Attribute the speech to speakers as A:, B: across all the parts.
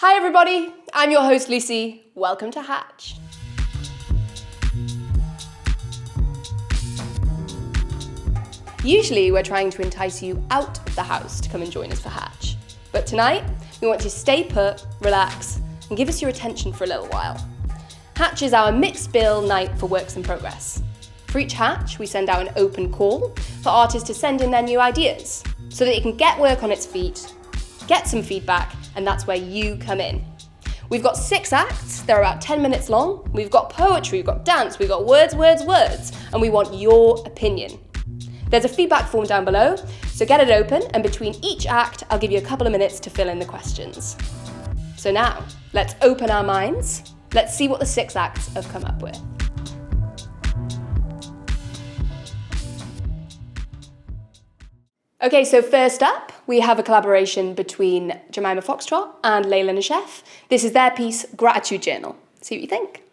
A: Hi everybody, I'm your host Lucy. Welcome to Hatch. Usually we're trying to entice you out of the house to come and join us for Hatch. But tonight, we want you to stay put, relax, and give us your attention for a little while. Hatch is our mixed bill night for works in progress. For each Hatch, we send out an open call for artists to send in their new ideas, so that it can get work on its feet, get some feedback, and that's where you come in. We've got 6 acts, they're about 10 minutes long. We've got poetry, we've got dance, we've got words, and we want your opinion. There's a feedback form down below, so get it open, and between each act, I'll give you a couple of minutes to fill in the questions. So now, let's open our minds. Let's see what the 6 acts have come up with. Okay, so first up, we have a collaboration between Jemima Foxtrot and Layla Nashef. This is their piece, Gratitude Journal. See what you think.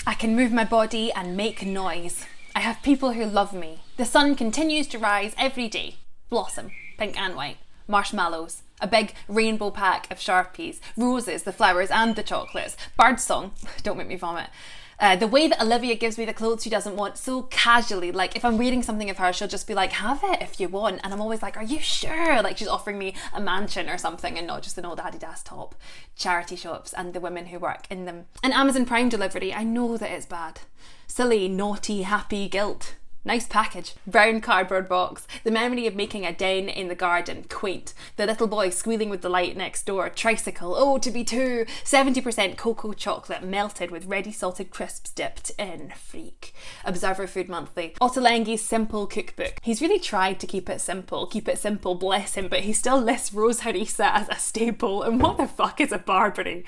B: I can move my body and make noise. I have people who love me. The sun continues to rise every day. Blossom, pink and white. Marshmallows, a big rainbow pack of Sharpies, roses, the flowers and the chocolates, birdsong, don't make me vomit. The way that Olivia gives me the clothes she doesn't want so casually, like if I'm wearing something of hers, she'll just be like, have it if you want. And I'm always like, are you sure? Like she's offering me a mansion or something and not just an old Adidas top. Charity shops and the women who work in them. And Amazon Prime delivery, I know that it's bad. Silly, naughty, happy guilt. Nice package. Brown cardboard box. The memory of making a den in the garden. Quaint. The little boy squealing with delight next door. Tricycle. Oh, to be two. 70% cocoa chocolate melted with ready salted crisps dipped in. Freak. Observer Food Monthly. Ottolenghi's simple cookbook. He's really tried to keep it simple, bless him, but he still lists rose harissa as a staple. And what the fuck is a Barbary?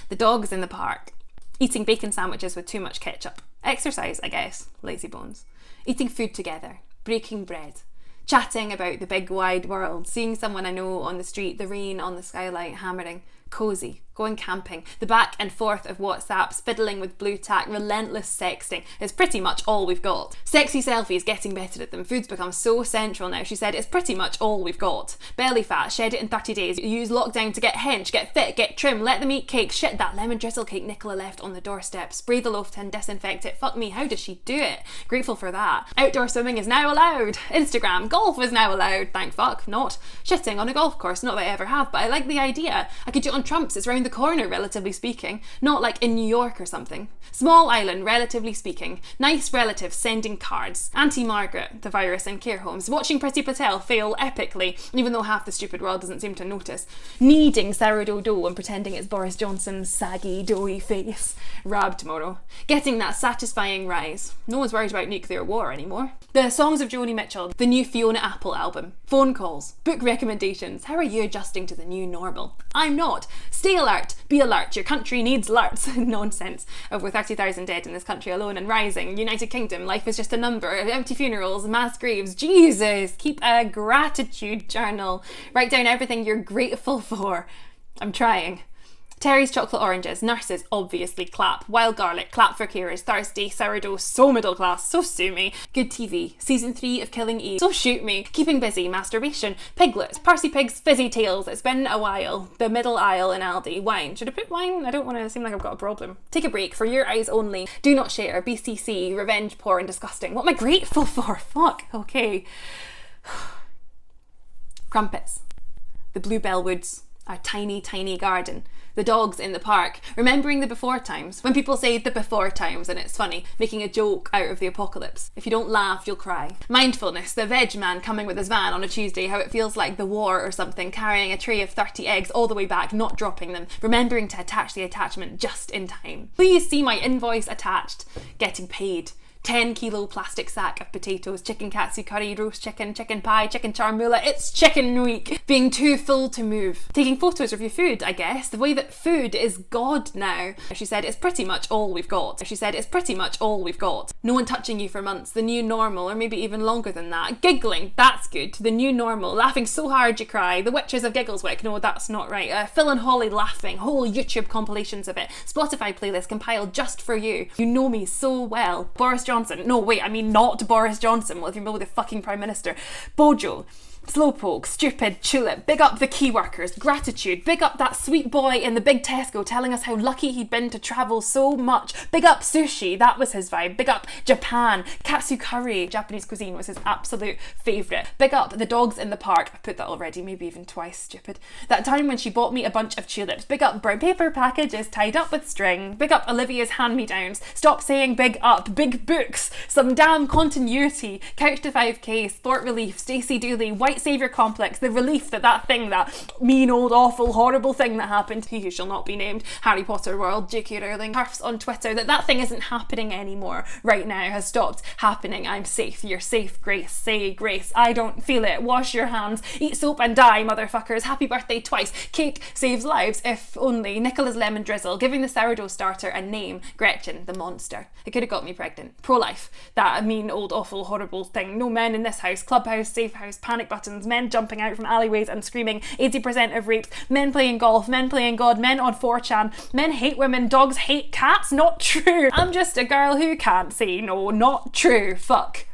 B: The dogs in the park. Eating bacon sandwiches with too much ketchup. Exercise, I guess. Lazy bones. Eating food together. Breaking bread. Chatting about the big wide world. Seeing someone I know on the street. The rain on the skylight hammering. Cozy. Going camping. The back and forth of WhatsApps. Fiddling with blue tack. Relentless sexting is pretty much all we've got. Sexy selfies, getting better at them. Food's become so central now. She said it's pretty much all we've got. Belly fat, shed it in 30 days. Use lockdown to get hench, get fit, get trim. Let them eat cake. Shit, that lemon drizzle cake Nicola left on the doorstep. Spray the loaf tin, disinfect it. Fuck me, how does she do it? Grateful for that. Outdoor swimming is now allowed. Instagram, golf is now allowed. Thank fuck, not. Shitting on a golf course, not that I ever have, but I like the idea. I could do it on Trump's, it's round the corner, relatively speaking. Not like in New York or something. Small island, relatively speaking. Nice relatives sending cards. Auntie Margaret, the virus in care homes. Watching Priti Patel fail epically, even though half the stupid world doesn't seem to notice. Kneading sourdough dough and pretending it's Boris Johnson's saggy, doughy face. Rab tomorrow. Getting that satisfying rise. No one's worried about nuclear war anymore. The songs of Joni Mitchell. The new Fiona Apple album. Phone calls. Book recommendations. How are you adjusting to the new normal? I'm not. Stay alert. Be alert. Your country needs alerts. Nonsense. Over 30,000 dead in this country alone and rising. United Kingdom. Life is just a number. Empty funerals. Mass graves. Jesus. Keep a gratitude journal. Write down everything you're grateful for. I'm trying. Terry's chocolate oranges, nurses obviously clap, wild garlic, clap for carers, Thursday, sourdough, so middle class, so sue me, good TV, season 3 of Killing Eve, so shoot me, keeping busy, masturbation, piglets, Parsi pigs, fizzy tails, it's been a while, the middle aisle in Aldi, wine, should I put wine? I don't want to seem like I've got a problem. Take a break, for your eyes only, do not share, BCC, revenge porn, disgusting, what am I grateful for? Fuck, okay. Crumpets, the bluebell woods, our tiny, tiny garden. The dogs in the park, remembering the before times. When people say the before times and it's funny, making a joke out of the apocalypse. If you don't laugh, you'll cry. Mindfulness, the veg man coming with his van on a Tuesday, how it feels like the war or something, carrying a tray of 30 eggs all the way back, not dropping them, remembering to attach the attachment just in time. Please see my invoice attached. Getting paid. 10-kilo plastic sack of potatoes, chicken katsu curry, roast chicken, chicken pie, chicken charmula. It's chicken week. Being too full to move. Taking photos of your food, I guess. The way that food is God now. She said, it's pretty much all we've got. She said, it's pretty much all we've got. No one touching you for months. The new normal, or maybe even longer than that. Giggling, that's good. The new normal. Laughing so hard you cry. The Witches of Giggleswick. No, that's not right. Phil and Holly laughing. Whole YouTube compilations of it. Spotify playlist compiled just for you. You know me so well. Boris Johnson. No, wait, I mean not Boris Johnson. Well, if you're with the fucking Prime Minister. Bojo. Slowpoke, stupid, tulip, big up the key workers, gratitude, big up that sweet boy in the big Tesco telling us how lucky he'd been to travel so much, big up sushi, that was his vibe, big up Japan, katsu curry, Japanese cuisine was his absolute favourite, big up the dogs in the park, I've put that already, maybe even twice, stupid, that time when she bought me a bunch of tulips, big up brown paper packages tied up with string, big up Olivia's hand-me-downs, stop saying big up, big books, some damn continuity, couch to 5k, sport relief, Stacey Dooley, white saviour complex, the relief that thing, that mean old awful horrible thing that happened, he who shall not be named, Harry Potter world, J.K. Rowling, turfs on Twitter, that thing isn't happening anymore right now, has stopped happening. I'm safe, you're safe, Grace, say grace, I don't feel it, wash your hands, eat soap and die, motherfuckers, happy birthday twice, cake saves lives, if only, Nicola's lemon drizzle, giving the sourdough starter a name, Gretchen the monster, it could have got me pregnant, pro-life, that mean old awful horrible thing, no men in this house, clubhouse, safe house, panic buttons, men jumping out from alleyways and screaming, 80% of rapes, men playing golf, men playing God, men on 4chan, men hate women, dogs hate cats, not true, I'm just a girl who can't say no, not true, fuck,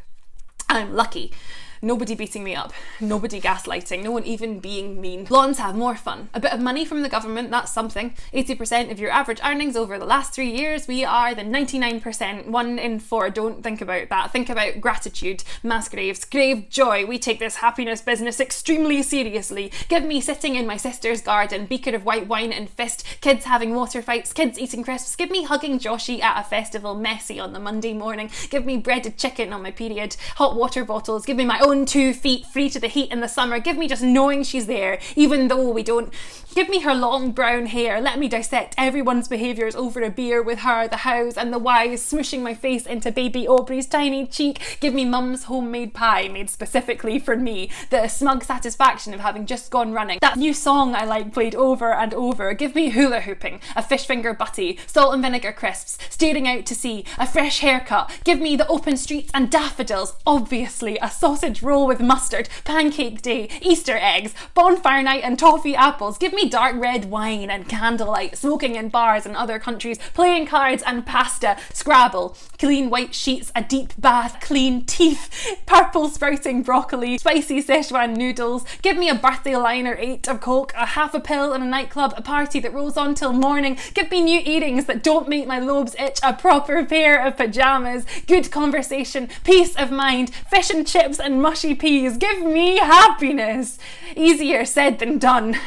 B: I'm lucky. Nobody beating me up, nobody gaslighting, no one even being mean. Blondes have more fun. A bit of money from the government, that's something. 80% of your average earnings over the last 3 years, we are the 99%, 1 in 4, don't think about that. Think about gratitude, mass graves, grave joy. We take this happiness business extremely seriously. Give me sitting in my sister's garden, beaker of white wine and fist, kids having water fights, kids eating crisps. Give me hugging Joshy at a festival, messy on the Monday morning. Give me breaded chicken on my period, hot water bottles. Give me my own 2 feet free to the heat in the summer. Give me just knowing she's there, even though we don't. Give me her long brown hair. Let me dissect everyone's behaviours over a beer with her, the hows and the whys, smooshing my face into baby Aubrey's tiny cheek. Give me mum's homemade pie made specifically for me. The smug satisfaction of having just gone running. That new song I like played over and over. Give me hula hooping, a fish finger butty, salt and vinegar crisps, staring out to sea, a fresh haircut. Give me the open streets and daffodils, obviously, a sausage roll with mustard, pancake day, Easter eggs, bonfire night and toffee apples. Give me dark red wine and candlelight, smoking in bars in other countries, playing cards and pasta, Scrabble, clean white sheets, a deep bath, clean teeth, purple sprouting broccoli, spicy Szechuan noodles. Give me a birthday liner 8 of coke, a half a pill in a nightclub, a party that rolls on till morning. Give me new earrings that don't make my lobes itch, a proper pair of pyjamas, good conversation, peace of mind, fish and chips and mushy peas. Give me happiness. Easier said than done.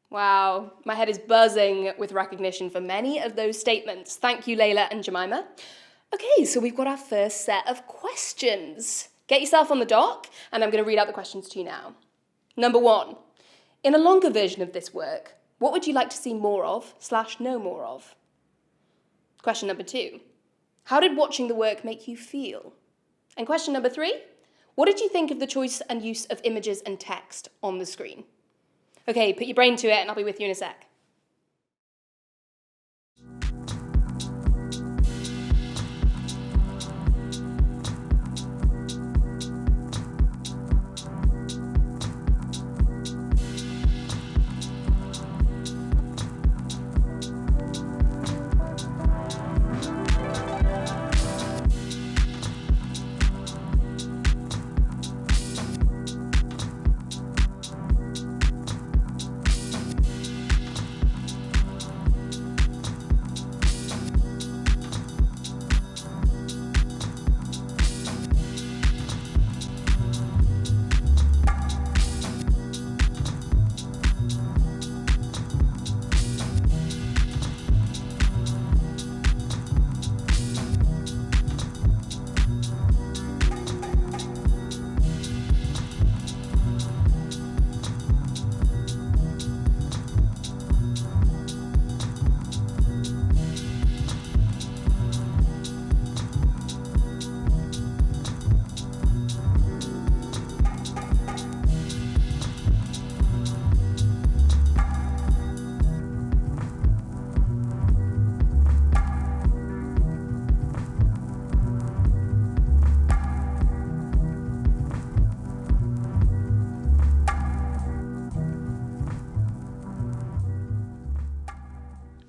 A: Wow, my head is buzzing with recognition for many of those statements. Thank you, Layla and Jemima. Okay, so we've got our first set of questions. Get yourself on the dock, and I'm going to read out the questions to you now. Number 1, in a longer version of this work, what would you like to see more of / no more of? Question number 2, how did watching the work make you feel? And question number 3, what did you think of the choice and use of images and text on the screen? Okay, put your brain to it and I'll be with you in a sec.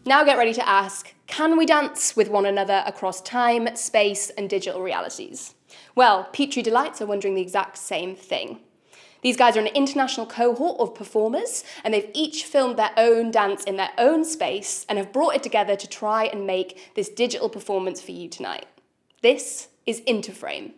A: Now get ready to ask, can we dance with one another across time, space, and digital realities? Well, Petrie Delights are wondering the exact same thing. These guys are an international cohort of performers, and they've each filmed their own dance in their own space and have brought it together to try and make this digital performance for you tonight. This is Interframe.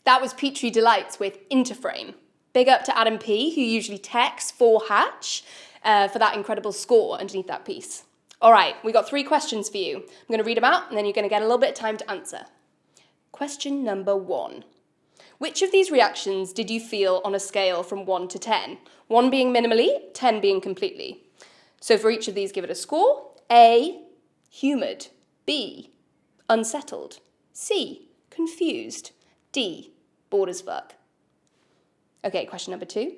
A: That was Petrie Delights with Interframe. Big up to Adam P, who usually texts for Hatch, for that incredible score underneath that piece. All right, we got 3 questions for you. I'm going to read them out, and then you're going to get a little bit of time to answer. Question number 1. Which of these reactions did you feel on a scale from 1 to 10? 1 being minimally, 10 being completely. So for each of these, give it a score. A, humoured. B, unsettled. C, confused. D, bored as fuck. Okay, question number 2.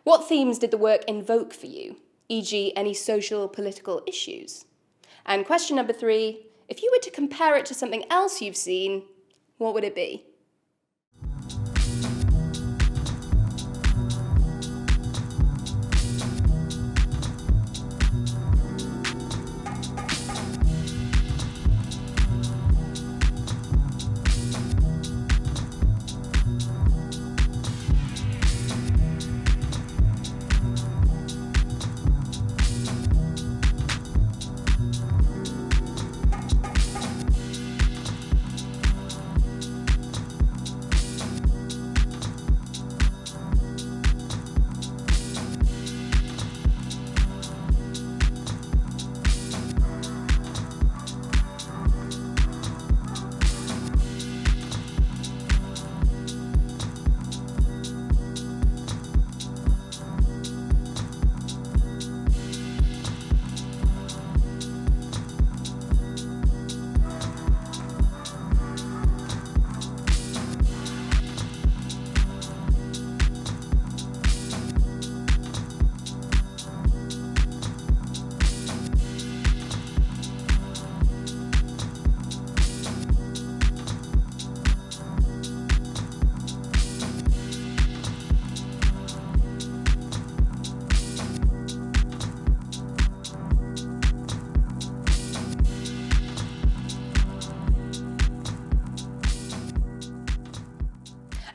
A: What themes did the work invoke for you? E.g., any social, political issues? And question number 3, if you were to compare it to something else you've seen, what would it be?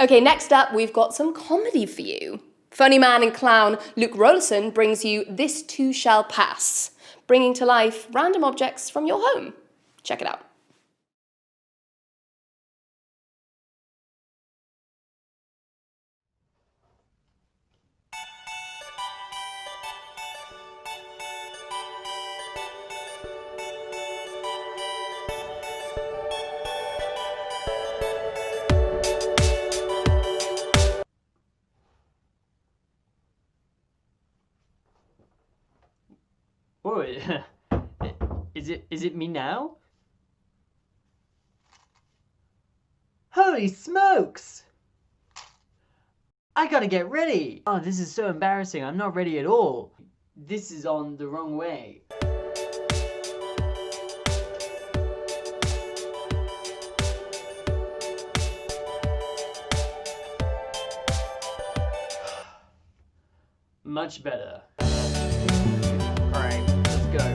A: Okay, next up, we've got some comedy for you. Funny man and clown Luke Rolson brings you This Too Shall Pass, bringing to life random objects from your home. Check it out.
C: Whoa, is it me now? Holy smokes! I gotta get ready! Oh, this is so embarrassing. I'm not ready at all. This is on the wrong way. Much better. Alright, let's go.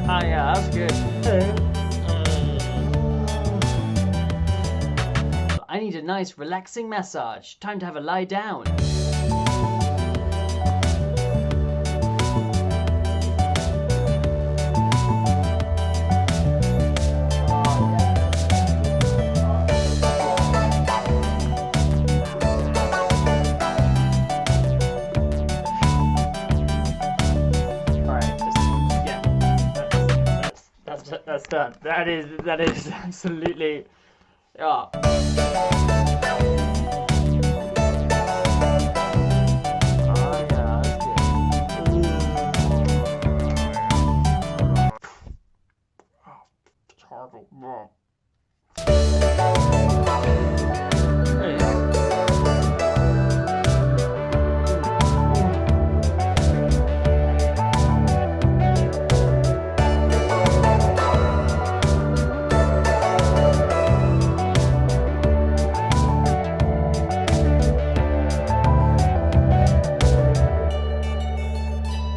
C: Ah, yeah, that's good. I need a nice relaxing massage. Time to have a lie down. That is absolutely, yeah.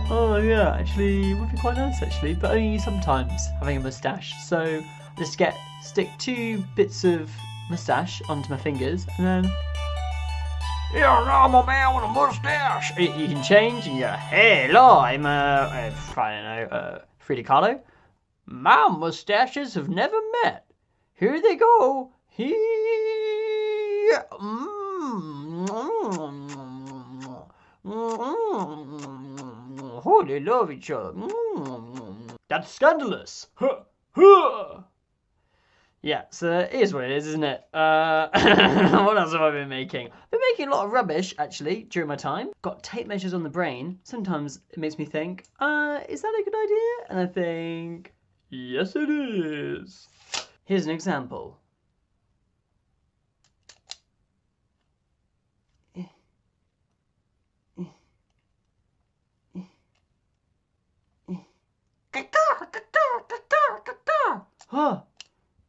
C: Oh yeah, actually, it would be quite nice actually, but only sometimes having a moustache. So just stick 2 bits of moustache onto my fingers, and then yeah, I'm a man with a mustache. You can change and go, hey, hello, I'm I don't know, Frida Kahlo. My mustaches have never met. Here they go. Here. Oh, they love each other. That's scandalous. Yeah, so it is what it is, isn't it? What else have I been making? I've been making a lot of rubbish, actually, during my time. Got tape measures on the brain. Sometimes it makes me think, is that a good idea? And I think, yes it is. Here's an example.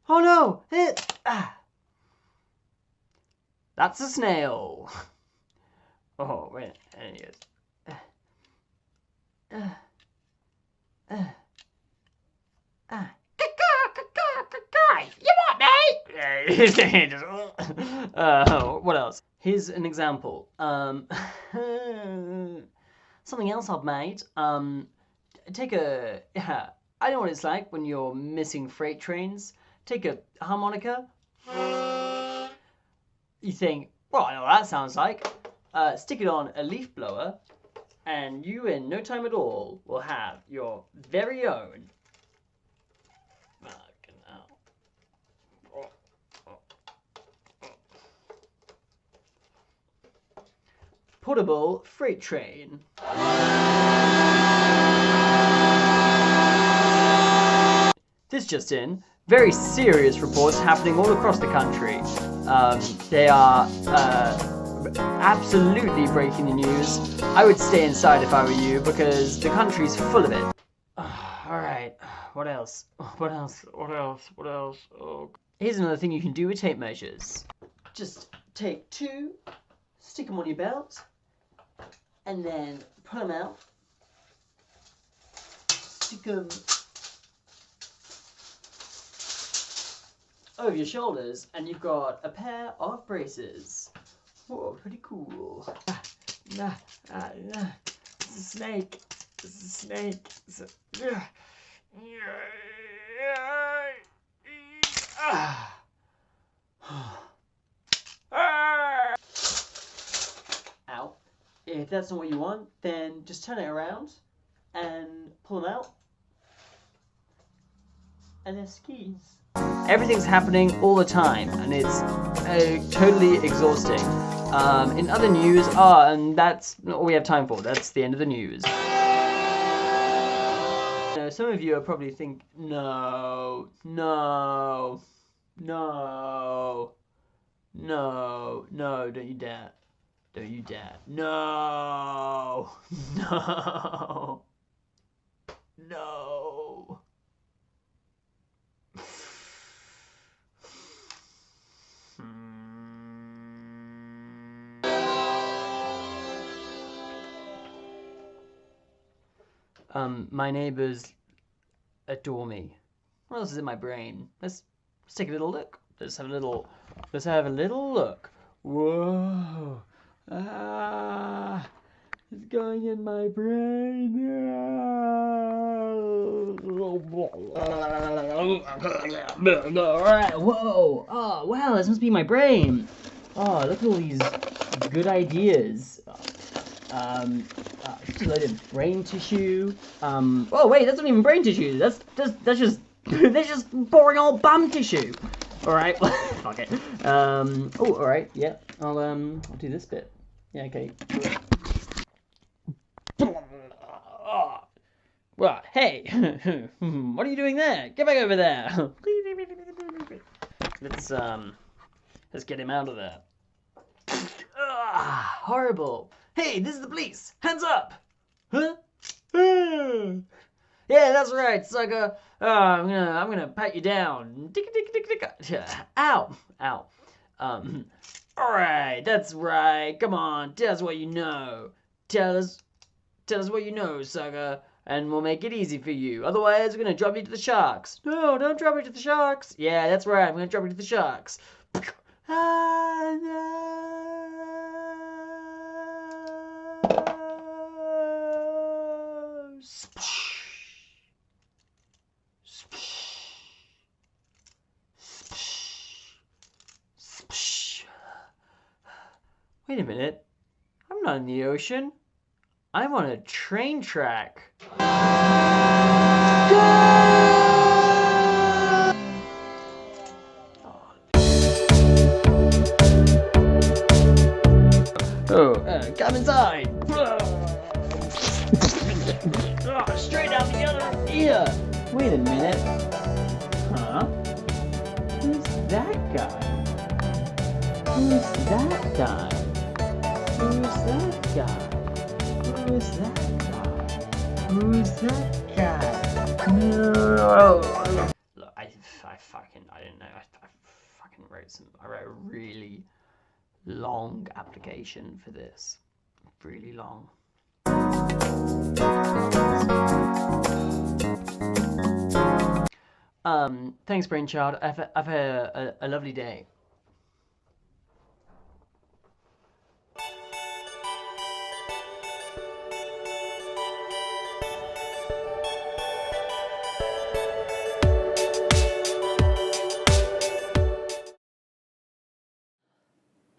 C: Oh no! That's a snail. Oh wait, and he goes. You what, mate? What else? Here's an example. Something else I've made. Take a. I know what it's like when you're missing freight trains. Take a harmonica. You think, well, I know what that sounds like. Stick it on a leaf blower, and you, in no time at all, will have your very own. Portable freight train. This just in, very serious reports happening all across the country. They are absolutely breaking the news. I would stay inside if I were you, because the country's full of it. Alright, what else? What else? Oh. Here's another thing you can do with tape measures. Just take 2, stick them on your belt, and then pull them out. Stick them over your shoulders, and you've got a pair of braces. Whoa, pretty cool. It's a snake. It's a snake. Ow. If that's not what you want, then just turn it around and pull them out. And they're skis. Everything's happening all the time, and it's totally exhausting. In other news, and that's not all we have time for. That's the end of the news. Some of you are probably thinking, no, don't you dare. No. My neighbors adore me. What else is in my brain? Let's take a little look. Let's have a little look. Whoa. It's going in my brain. Alright, whoa. Oh, wow, this must be my brain. Oh, look at all these good ideas. Just a load of brain tissue. Oh wait, that's not even brain tissue. That's just They're just boring old bum tissue. Alright, fuck it. Oh, alright, yeah. I'll do this bit. Yeah, okay. Well, hey, what are you doing there? Get back over there. Let's get him out of there. Horrible. Hey, this is the police. Hands up. Huh? Yeah, that's right, sucker. I'm gonna pat you down. Ow, ow. Alright, that's right. Come on, tell us what you know. Tell us what you know, sucker, and we'll make it easy for you. Otherwise, we're gonna drop you to the sharks. No, don't drop me to the sharks. Yeah, that's right. I'm gonna drop you to the sharks. Wait a minute. I'm not in the ocean. I'm on a train track. Come inside. Straight out the other ear. Wait a minute. Huh? Who's that guy? Who's that guy? Who's that guy? Who's that guy? Who's that guy? No. Look, I don't know. I fucking wrote a really long application for this. Really long. Thanks, Brainchild. I've had a lovely day.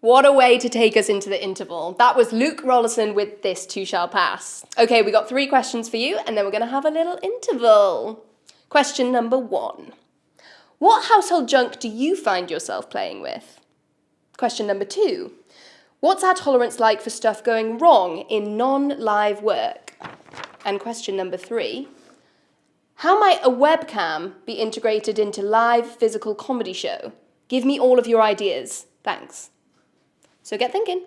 A: What a way to take us into the interval. That was Luke Rollerson with This Too Shall Pass. Okay, we got 3 questions for you, and then we're going to have a little interval. Question number 1. What household junk do you find yourself playing with? Question number 2. What's our tolerance like for stuff going wrong in non-live work? And question number 3. How might a webcam be integrated into live physical comedy show? Give me all of your ideas. Thanks. So get thinking.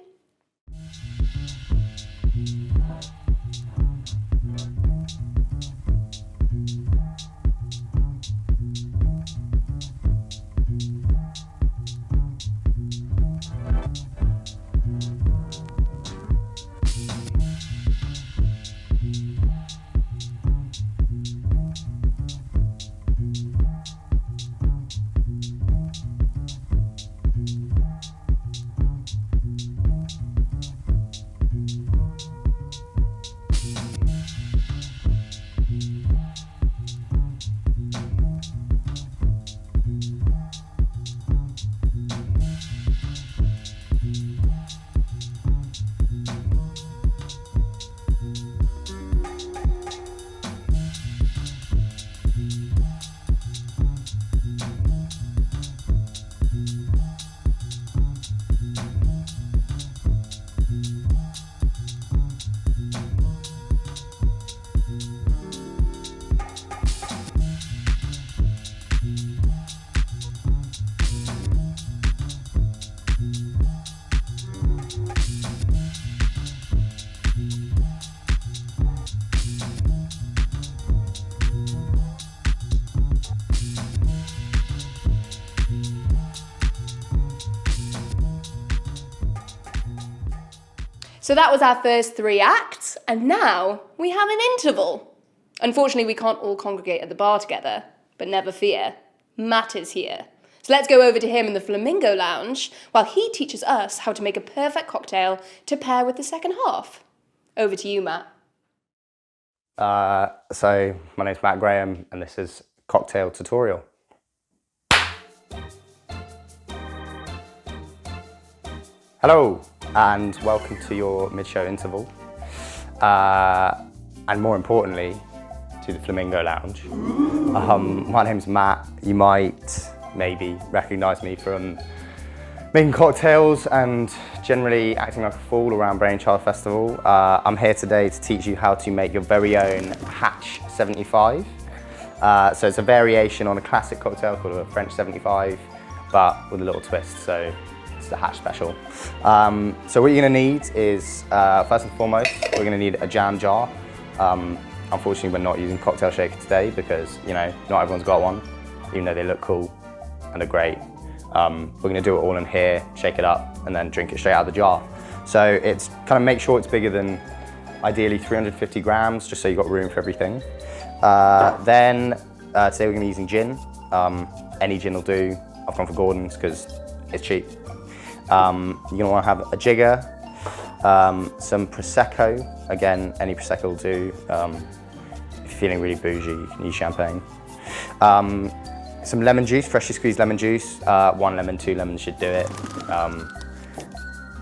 A: So that was our first 3 acts, and now we have an interval. Unfortunately, we can't all congregate at the bar together, but never fear, Matt is here. So let's go over to him in the Flamingo Lounge while he teaches us how to make a perfect cocktail to pair with the second half. Over to you, Matt.
D: So my name's Matt Graham, and this is Cocktail Tutorial. Hello, and welcome to your mid-show interval. And more importantly, to the Flamingo Lounge. My name's Matt. You might maybe recognise me from making cocktails and generally acting like a fool around Brainchild Festival. I'm here today to teach you how to make your very own Hatch 75. So it's a variation on a classic cocktail called a French 75, but with a little twist, so it's the Hatch special. So what you're gonna need is, first and foremost, we're gonna need a jam jar. Unfortunately, we're not using cocktail shaker today because, you know, not everyone's got one, even though they look cool and are great. We're gonna do it all in here, shake it up, and then drink it straight out of the jar. So it's kind of make sure it's bigger than ideally 350 grams, just so you've got room for everything. Then today we're gonna be using gin. Any gin will do. I've gone for Gordon's because it's cheap. You're gonna wanna have a jigger, some Prosecco. Again, any Prosecco will do. If you're feeling really bougie, you can use champagne. Some lemon juice, freshly squeezed lemon juice. 1 lemon, 2 lemons should do it.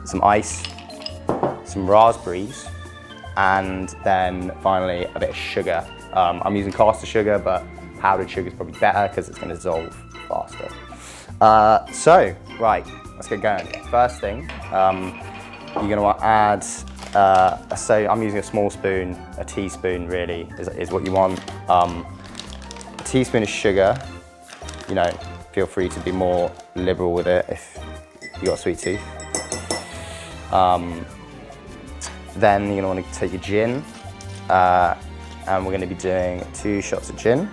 D: Some ice, some raspberries, and then finally a bit of sugar. I'm using caster sugar, but powdered sugar is probably better because it's going to dissolve faster. So, right, let's get going. First thing, you're going to want to add, so I'm using a small spoon, a teaspoon really is what you want. A teaspoon of sugar. You know, feel free to be more liberal with it if you got a sweet tooth. Then you're gonna want to take your gin, and we're gonna be doing 2 shots of gin.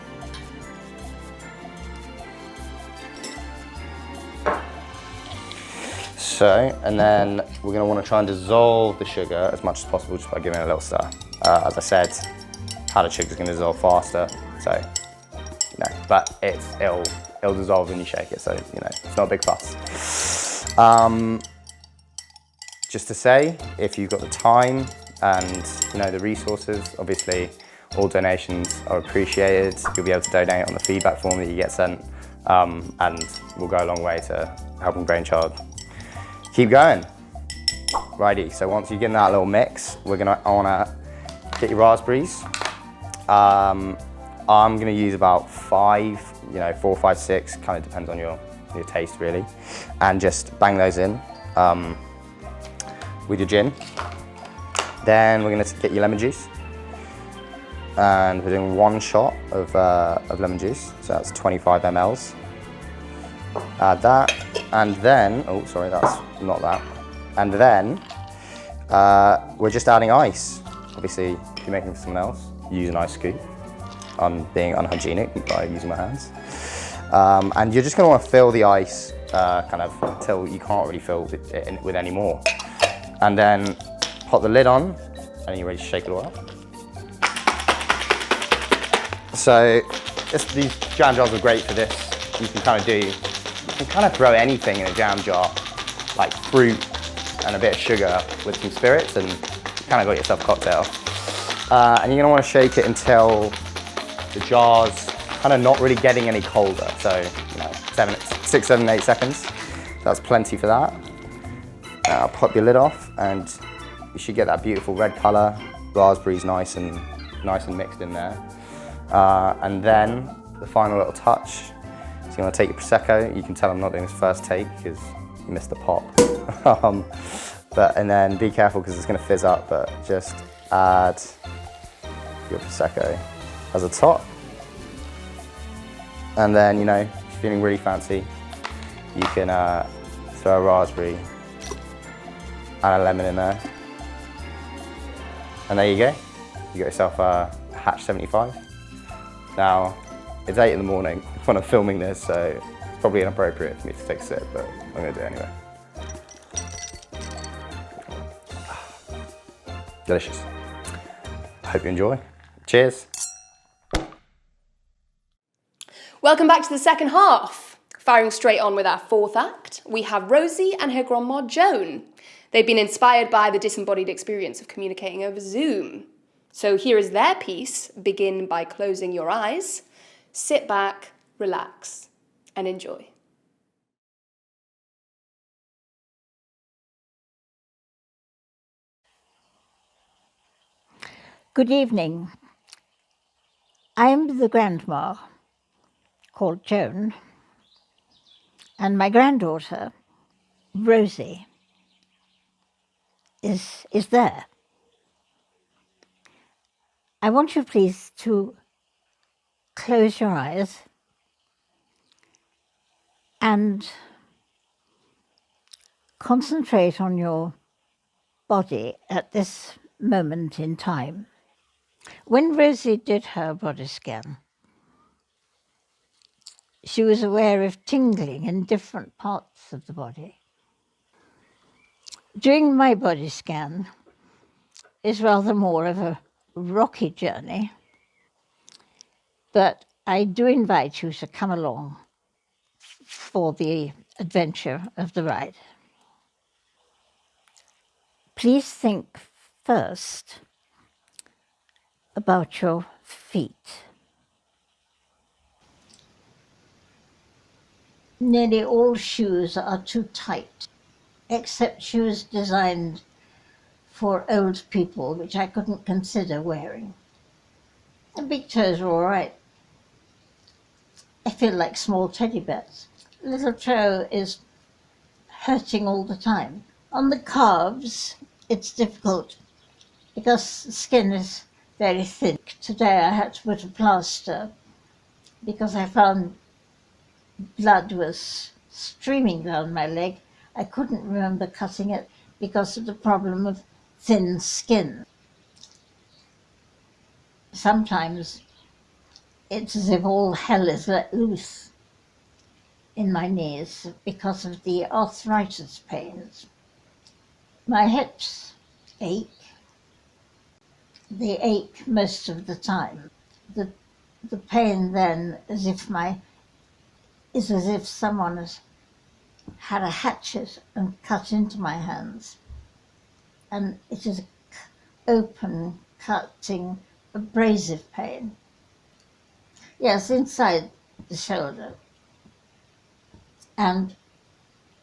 D: So, and then we're gonna want to try and dissolve the sugar as much as possible just by giving it a little stir. As I said, powdered sugar is gonna dissolve faster, so, you know, but it'll dissolve when you shake it, so, you know, it's not a big fuss. Just to say, if you've got the time and, you know, the resources, obviously all donations are appreciated. You'll be able to donate on the feedback form that you get sent, and will go a long way to helping Brainchild keep going. Righty, so once you get in that little mix, I wanna get your raspberries. I'm gonna use about 5, you know, 4, 5, 6, kind of depends on your taste really. And just bang those in with your gin. Then we're gonna get your lemon juice. And we're doing 1 shot of lemon juice, so that's 25 mLs. Add that, and then, oh sorry, that's not that. And then we're just adding ice. Obviously, if you're making it for someone else, use an ice scoop. I'm being unhygienic by using my hands. And you're just gonna wanna fill the ice kind of until you can't really fill it with any more. And then pop the lid on, and you're ready to shake it all up. So these jam jars are great for this. You can kind of throw anything in a jam jar, like fruit and a bit of sugar with some spirits, and you kind of got yourself a cocktail. And you're gonna wanna shake it until the jar's kind of not really getting any colder. So, you know, 6, 7, 8 seconds. That's plenty for that. Now pop your lid off, and you should get that beautiful red color. Raspberries nice and mixed in there. And then the final little touch. So you want to take your Prosecco. You can tell I'm not doing this first take because you missed the pop. And then be careful because it's going to fizz up, but just add your Prosecco as a top. And then, you know, if you're feeling really fancy, you can throw a raspberry and a lemon in there. And there you go. You got yourself a Hatch 75. Now, it's 8 in the morning when I'm filming this, so it's probably inappropriate for me to take a sip, but I'm gonna do it anyway. Delicious. I hope you enjoy. Cheers.
A: Welcome back to the second half. Firing straight on with our 4th act, we have Rosie and her grandma Joan. They've been inspired by the disembodied experience of communicating over Zoom. So here is their piece. Begin by closing your eyes, sit back, relax, and enjoy.
E: Good evening. I'm the grandma called Joan, and my granddaughter, Rosie, is there. I want you please to close your eyes and concentrate on your body at this moment in time. When Rosie did her body scan, she was aware of tingling in different parts of the body. Doing my body scan is rather more of a rocky journey, but I do invite you to come along for the adventure of the ride. Please think first about your feet. Nearly all shoes are too tight, except shoes designed for old people, which I couldn't consider wearing. The big toes are all right. I feel like small teddy bears. Little toe is hurting all the time. On the calves, it's difficult because the skin is very thin. Today I had to put a plaster because I found blood was streaming down my leg. I couldn't remember cutting it because of the problem of thin skin. Sometimes it's as if all hell is let loose in my knees because of the arthritis pains. My hips ache. They ache most of the time. The pain then is as if someone has had a hatchet and cut into my hands. And it is open, cutting, abrasive pain. Yes, inside the shoulder. And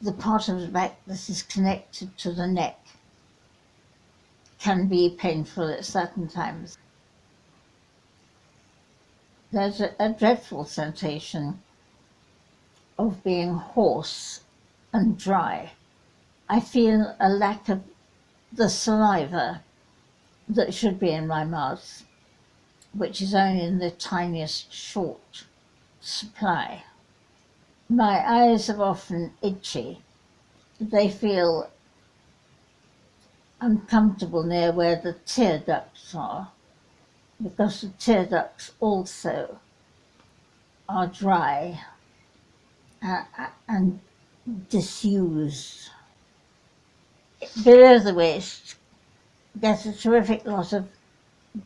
E: the part of the back that is connected to the neck can be painful at certain times. There's a dreadful sensation of being hoarse and dry. I feel a lack of the saliva that should be in my mouth, which is only in the tiniest short supply. My eyes are often itchy. They feel uncomfortable near where the tear ducts are, because the tear ducts also are dry and disused. Below the waist, there's a terrific lot of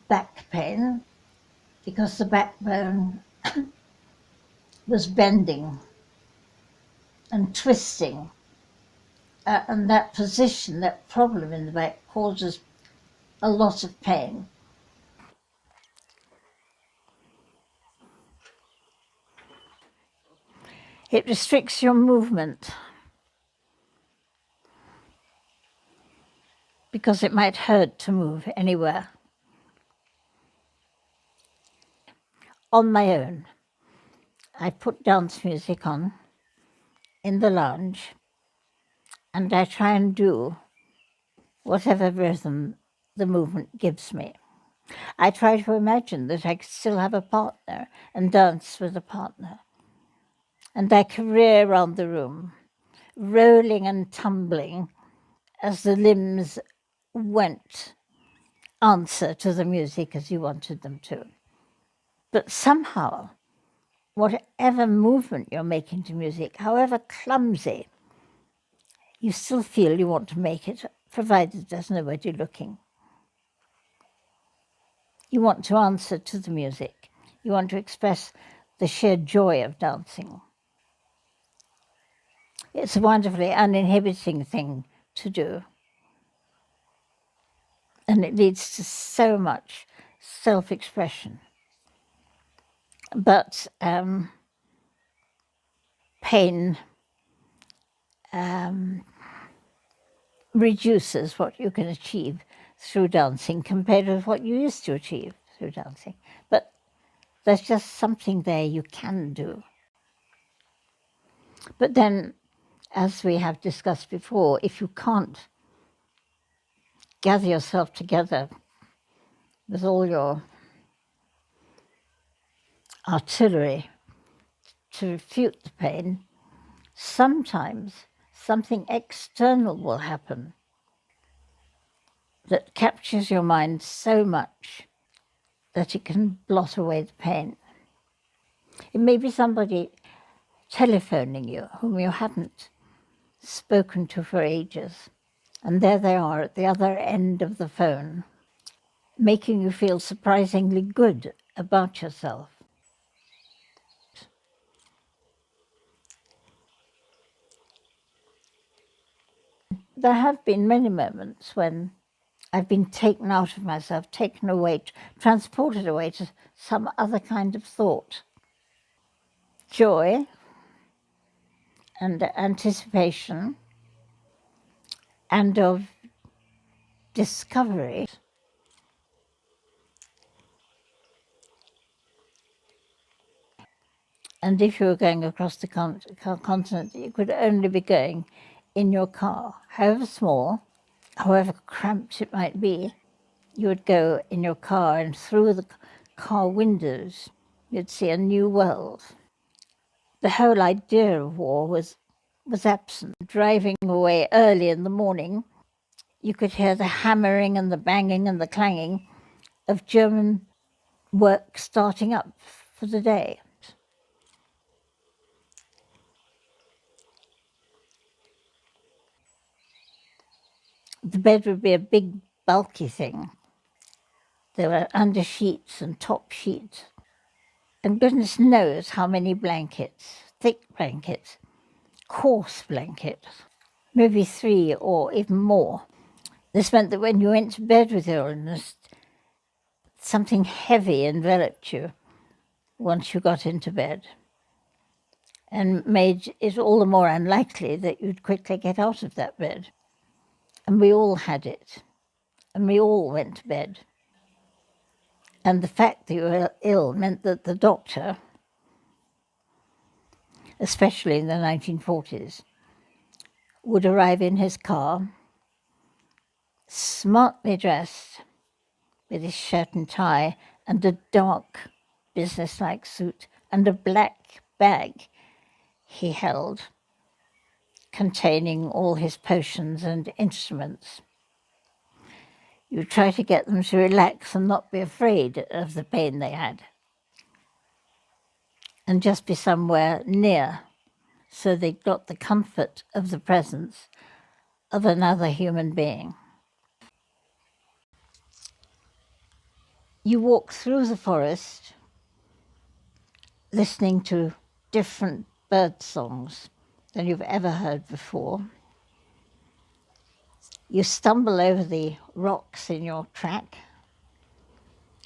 E: back pain because the backbone was bending and twisting, and that position, that problem in the back, causes a lot of pain. It restricts your movement because it might hurt to move anywhere. On my own, I put dance music on in the lounge and I try and do whatever rhythm the movement gives me. I try to imagine that I could still have a partner and dance with a partner. And I career around the room, rolling and tumbling as the limbs went answer to the music as you wanted them to. But somehow, whatever movement you're making to music, however clumsy, you still feel you want to make it, provided there's nobody looking. You want to answer to the music. You want to express the sheer joy of dancing. It's a wonderfully uninhibiting thing to do. And it leads to so much self-expression. But pain reduces what you can achieve through dancing compared with what you used to achieve through dancing. But There's just something there you can do. But then, as we have discussed before, if you can't gather yourself together with all your artillery to refute the pain, sometimes something external will happen that captures your mind so much that it can blot away the pain. It may be somebody telephoning you whom you haven't spoken to for ages, and there they are at the other end of the phone, making you feel surprisingly good about yourself. There have been many moments when I've been taken out of myself, taken away, transported away to some other kind of thought. Joy and anticipation and of discovery. And if you were going across the continent, you could only be going in your car, however small, however cramped it might be. You would go in your car, and through the car windows, you'd see a new world. The whole idea of war was absent. Driving away early in the morning, you could hear the hammering and the banging and the clanging of German work starting up for the day. The bed would be a big, bulky thing. There were under sheets and top sheets, and goodness knows how many blankets, thick blankets, coarse blankets, maybe 3 or even more. This meant that when you went to bed with your illness, something heavy enveloped you once you got into bed, and made it all the more unlikely that you'd quickly get out of that bed. And we all had it, and we all went to bed. And the fact that you were ill meant that the doctor, especially in the 1940s, would arrive in his car, smartly dressed, with his shirt and tie and a dark business-like suit and a black bag he held, containing all his potions and instruments. You try to get them to relax and not be afraid of the pain they had, and just be somewhere near, so they got the comfort of the presence of another human being. You walk through the forest, listening to different bird songs than you've ever heard before. You stumble over the rocks in your track,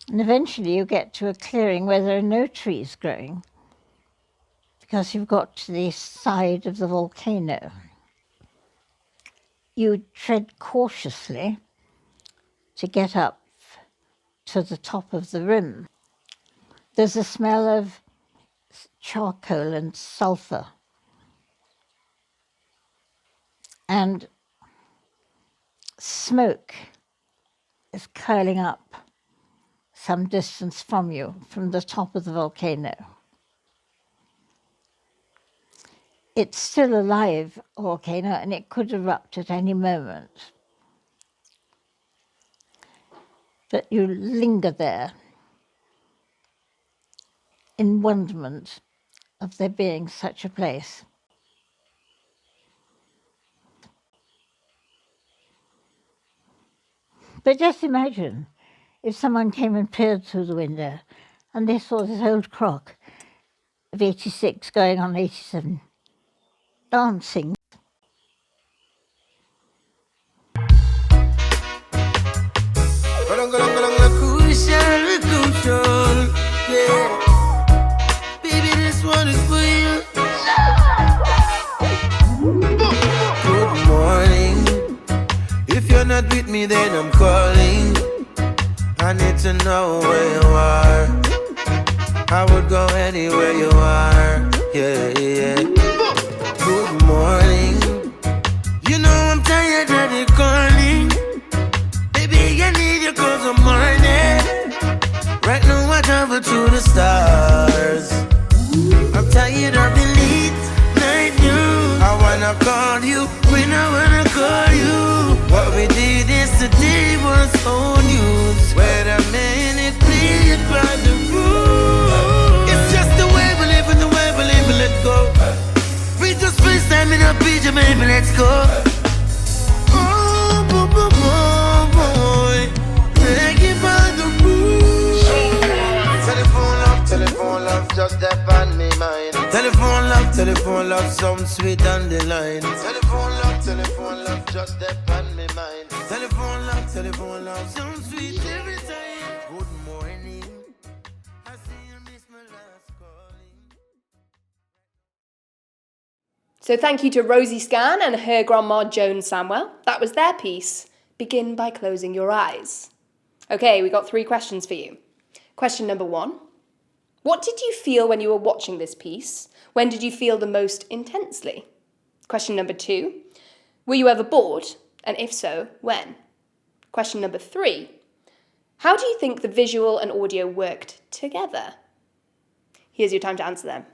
E: and eventually you get to a clearing where there are no trees growing, because you've got to the side of the volcano. You tread cautiously to get up to the top of the rim. There's a smell of charcoal and sulfur, and smoke is curling up some distance from you, from the top of the volcano. It's still a live volcano, and it could erupt at any moment. But you linger there in wonderment of there being such a place. But just imagine if someone came and peered through the window and they saw this old croc of 86 going on 87, dancing.
F: Baby, this one is for you. Good morning. If you're not with me, then I'm calling. I need to know where you are. I would go anywhere you are. Yeah, yeah. Good morning. You know I'm tired of the calling. Baby, I need you 'cause I'm morning. Right now I travel to the stars. I'm tired of the late night news. I wanna call you when I wanna call you. What we did yesterday was old news. Wait a minute, please by the rules. It's just the way we live and the way we live, let go. We just FaceTime in a picture, baby, let's go. Oh, boy, boy, boy, boy. Take it by the rules. Telephone love, just that on me mind. Telephone love, sound sweet on the line. Telephone love, just that on me mind. Telephone love, sound sweet every time. Good morning, I see you miss my last calling.
A: So thank you to Rosie Scan and her grandma Joan Samwell. That was their piece, Begin by Closing Your Eyes. Okay, we got 3 questions for you. Question number 1. What did you feel when you were watching this piece? When did you feel the most intensely? Question number 2. Were you ever bored? And if so, when? Question number 3. How do you think the visual and audio worked together? Here's your time to answer them.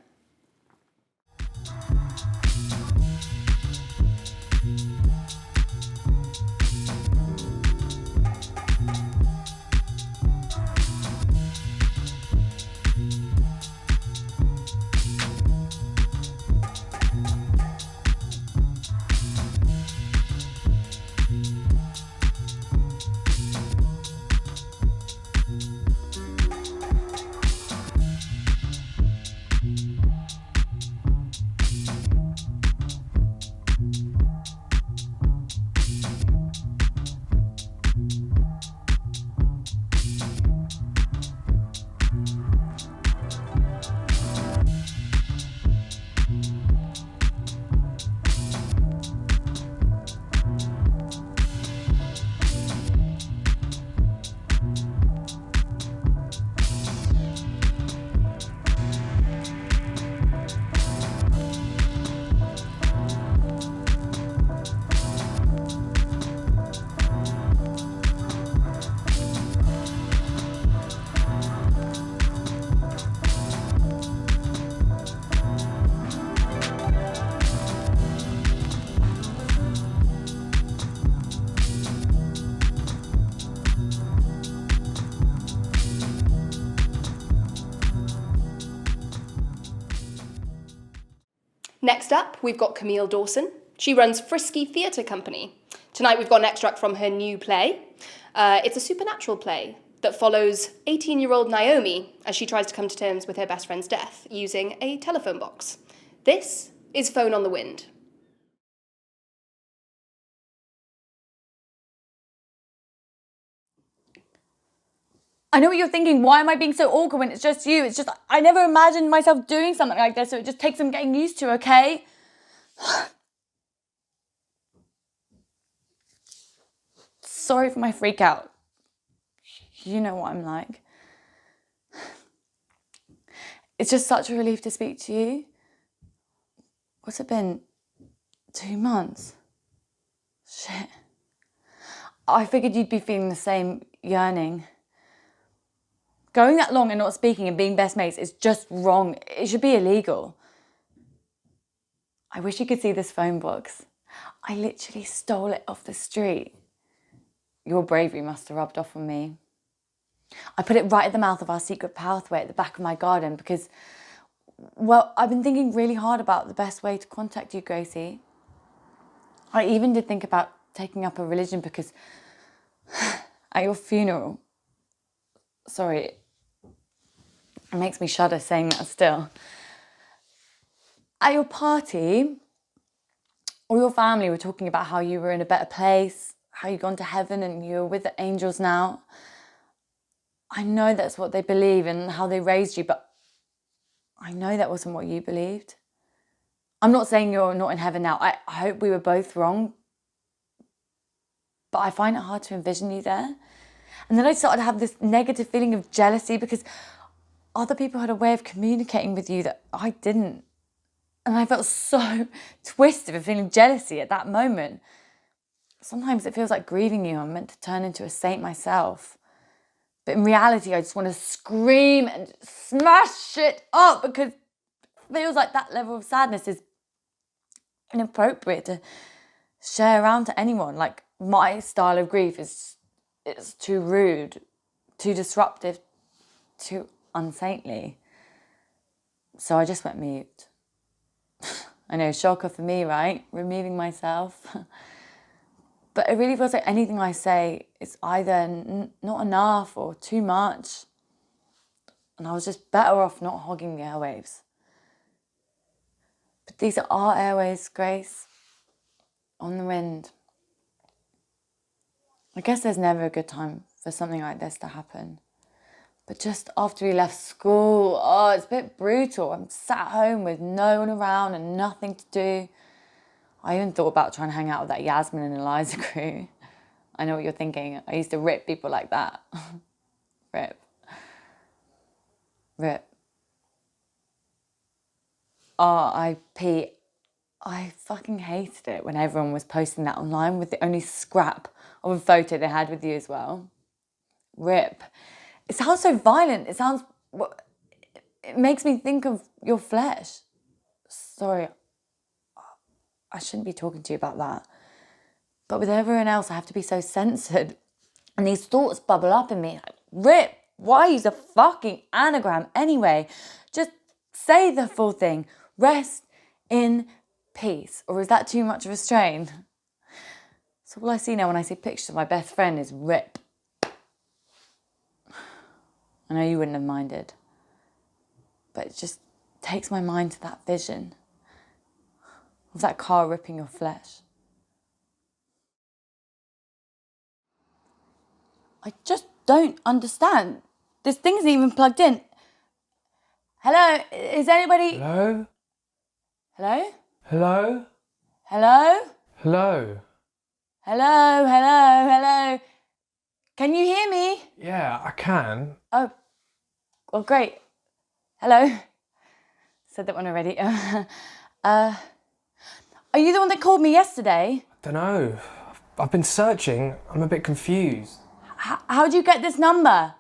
A: Next up, we've got Camille Dawson. She runs Frisky Theatre Company. Tonight we've got an extract from her new play. It's a supernatural play that follows 18-year-old Naomi as she tries to come to terms with her best friend's death using a telephone box. This is Phone on the Wind.
G: I know what you're thinking. Why am I being so awkward when it's just you? It's just, I never imagined myself doing something like this, so it just takes some getting used to, okay? Sorry for my freak out. You know what I'm like. It's just such a relief to speak to you. What's it been? 2 months? Shit. I figured you'd be feeling the same yearning. Going that long and not speaking and being best mates is just wrong. It should be illegal. I wish you could see this phone box. I literally stole it off the street. Your bravery must have rubbed off on me. I put it right at the mouth of our secret pathway at the back of my garden because, well, I've been thinking really hard about the best way to contact you, Gracie. I even did think about taking up a religion because at your funeral, sorry, it makes me shudder saying that still. At your party, all your family were talking about how you were in a better place, how you'd gone to heaven and you're with the angels now. I know that's what they believe and how they raised you, but I know that wasn't what you believed. I'm not saying you're not in heaven now. I hope we were both wrong, but I find it hard to envision you there. And then I started to have this negative feeling of jealousy because other people had a way of communicating with you that I didn't. And I felt so twisted with feeling jealousy at that moment. Sometimes it feels like grieving you. I'm meant to turn into a saint myself. But in reality, I just want to scream and smash it up because it feels like that level of sadness is inappropriate to share around to anyone. Like, my style of grief is too rude, too disruptive, too unsaintly. So I just went mute. I know, shocker for me, right? Removing myself. But it really feels like anything I say is either not enough or too much. And I was just better off not hogging the airwaves. But these are our airways, Grace. On the wind. I guess there's never a good time for something like this to happen. But just after we left school, oh, it's a bit brutal. I'm sat at home with no one around and nothing to do. I even thought about trying to hang out with that Yasmin and Eliza crew. I know what you're thinking. I used to rip people like that. Rip. R.I.P. I fucking hated it when everyone was posting that online with the only scrap of a photo they had with you as well. Rip. It sounds so violent. It makes me think of your flesh. Sorry, I shouldn't be talking to you about that. But with everyone else, I have to be so censored. And these thoughts bubble up in me. Like, Rip, why use a fucking anagram anyway? Just say the full thing. Rest in peace. Or is that too much of a strain? So all I see now when I see pictures of my best friend is Rip. I know you wouldn't have minded. But it just takes my mind to that vision of that car ripping your flesh. I just don't understand. This thing isn't even plugged in. Hello? Is anybody...
H: Hello?
G: Hello?
H: Hello?
G: Hello?
H: Hello?
G: Hello? Can you hear me?
H: Yeah, I can.
G: Oh, well, great. Hello? Said that one already. Are you the one that called me yesterday?
H: Dunno. I've been searching. I'm a bit confused.
G: How'd you get this number?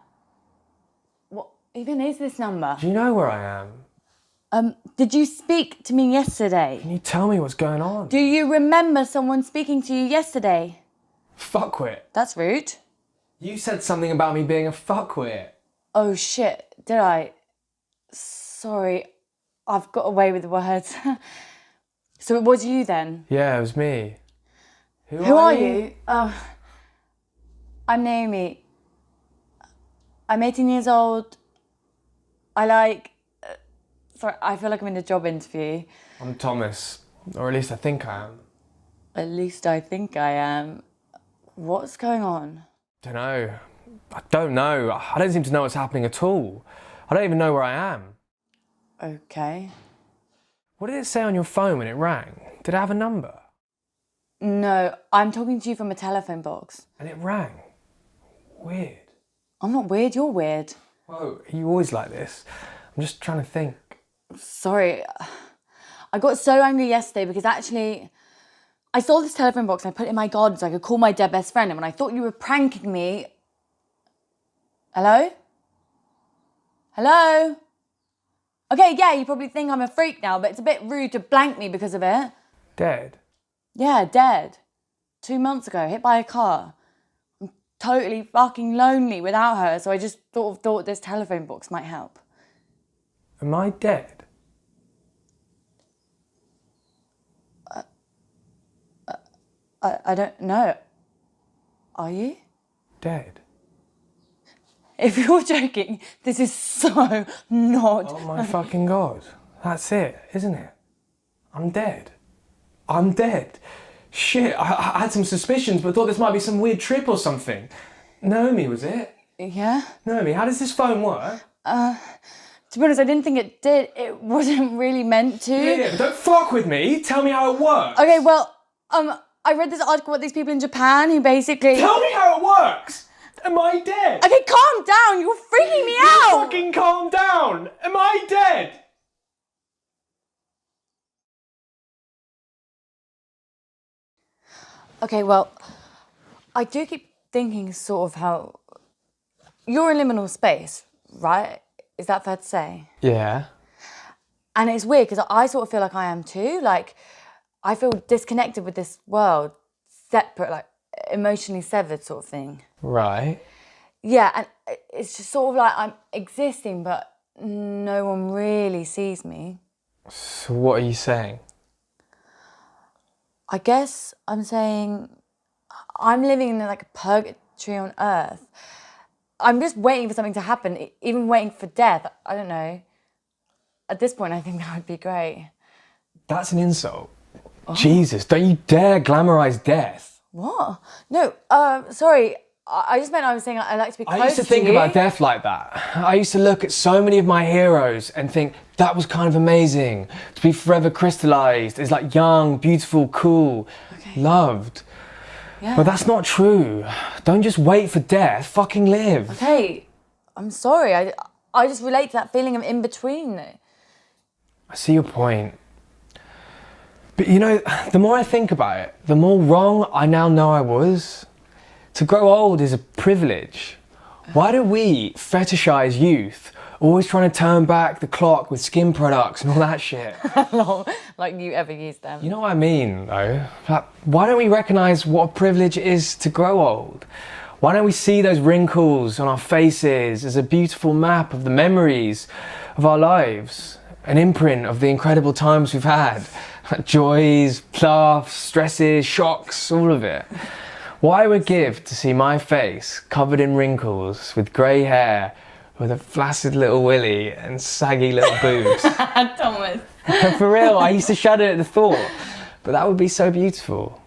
G: What even is this number?
H: Do you know where I am?
G: Did you speak to me yesterday?
H: Can you tell me what's going on?
G: Do you remember someone speaking to you yesterday?
H: Fuckwit.
G: That's rude.
H: You said something about me being a fuckwit.
G: Oh shit, did I? Sorry, I've got away with the words. So it was you then?
H: Yeah, it was me.
G: Who are you? I'm Naomi. I'm 18 years old. Sorry, I feel like I'm in a job interview.
H: I'm Thomas, or at least I think I am.
G: At least I think I am. What's going on?
H: Dunno. I don't know. I don't seem to know what's happening at all. I don't even know where I am.
G: Okay.
H: What did it say on your phone when it rang? Did it have a number?
G: No, I'm talking to you from a telephone box.
H: And it rang. Weird.
G: I'm not weird, you're weird.
H: Whoa, are you always like this? I'm just trying to think.
G: Sorry. I got so angry yesterday because actually I saw this telephone box and I put it in my garden so I could call my dead best friend, and when I thought you were pranking me... Hello? Hello? Okay, yeah, you probably think I'm a freak now, but it's a bit rude to blank me because of it.
H: Dead?
G: Yeah, dead. 2 months ago, hit by a car. I'm totally fucking lonely without her, so I just thought this telephone box might help.
H: Am I dead?
G: I don't know. Are you?
H: Dead?
G: If you're joking, this is so not...
H: Oh my fucking God. That's it, isn't it? I'm dead. I'm dead. Shit, I had some suspicions, but thought this might be some weird trip or something. Naomi, was it?
G: Yeah?
H: Naomi, how does this phone work?
G: To be honest, I didn't think it did. It wasn't really meant to.
H: Yeah, but don't fuck with me. Tell me how it works.
G: Okay, well, I read this article about these people in Japan who basically...
H: Tell me how it works! Am I dead?
G: Okay, calm down. You're freaking me out.
H: Fucking calm down! I dead?
G: Okay, well, I do keep thinking sort of how you're in liminal space, right? Is that fair to say?
H: Yeah.
G: And it's weird because I sort of feel like I am too. Like, I feel disconnected with this world, separate, like emotionally severed sort of thing.
H: Right.
G: Yeah, and it's just sort of like I'm existing, but no one really sees me.
H: So what are you saying?
G: I guess I'm saying I'm living in like a purgatory on Earth. I'm just waiting for something to happen, even waiting for death. I don't know. At this point, I think that would be great.
H: That's an insult. Jesus, don't you dare glamorize death.
G: What? No, sorry. I just meant I was saying I like to be close to you.
H: I used to think about death like that. I used to look at so many of my heroes and think that was kind of amazing. To be forever crystallized as like young, beautiful, cool, loved.
G: Yeah.
H: But that's not true. Don't just wait for death, fucking live.
G: Okay, I'm sorry. I just relate to that feeling of in between.
H: I see your point. But you know, the more I think about it, the more wrong I now know I was. To grow old is a privilege. Why do we fetishize youth? Always trying to turn back the clock with skin products and all that shit.
G: Like you ever used them.
H: You know what I mean, though? Like, why don't we recognize what a privilege it is to grow old? Why don't we see those wrinkles on our faces as a beautiful map of the memories of our lives? An imprint of the incredible times we've had. Joys, laughs, stresses, shocks, all of it. What I would give to see my face covered in wrinkles with grey hair, with a flaccid little willy and saggy little boobs.
G: Thomas.
H: For real, I used to shudder at the thought, but that would be so beautiful.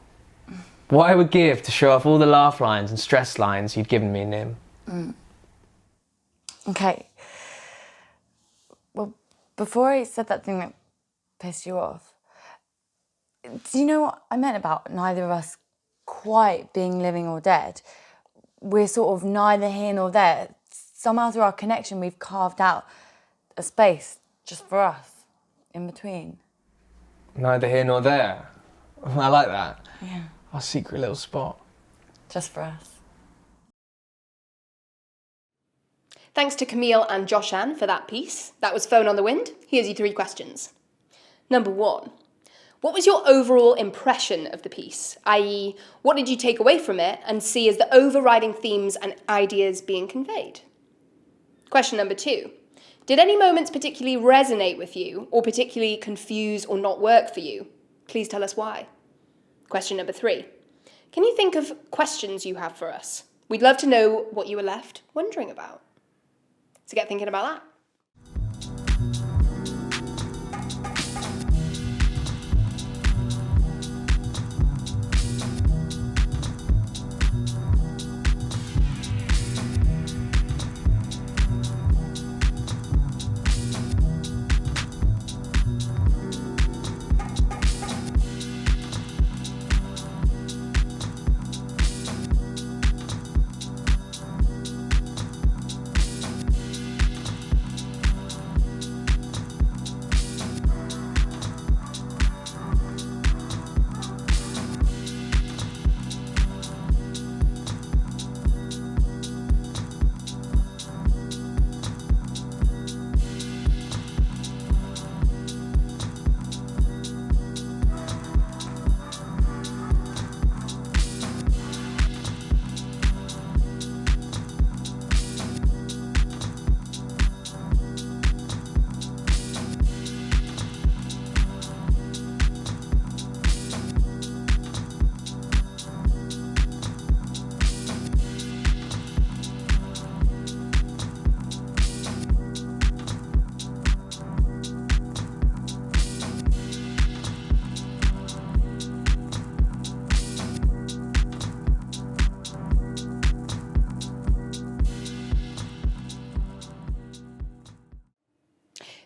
H: What I would give to show off all the laugh lines and stress lines you'd given me, Nim.
G: Okay. Well, before I said that thing that pissed you off, do you know what I meant about neither of us quite being living or dead? We're sort of neither here nor there. Somehow through our connection, we've carved out a space just for us, in between.
H: Neither here nor there. I like that.
G: Yeah.
H: Our secret little spot.
G: Just for us.
A: Thanks to Camille and Joshan for that piece. That was Phone on the Wind. Here's your 3 questions. Number 1. What was your overall impression of the piece? I.e., what did you take away from it and see as the overriding themes and ideas being conveyed? Question number 2. Did any moments particularly resonate with you or particularly confuse or not work for you? Please tell us why. Question number 3. Can you think of questions you have for us? We'd love to know what you were left wondering about. So get thinking about that.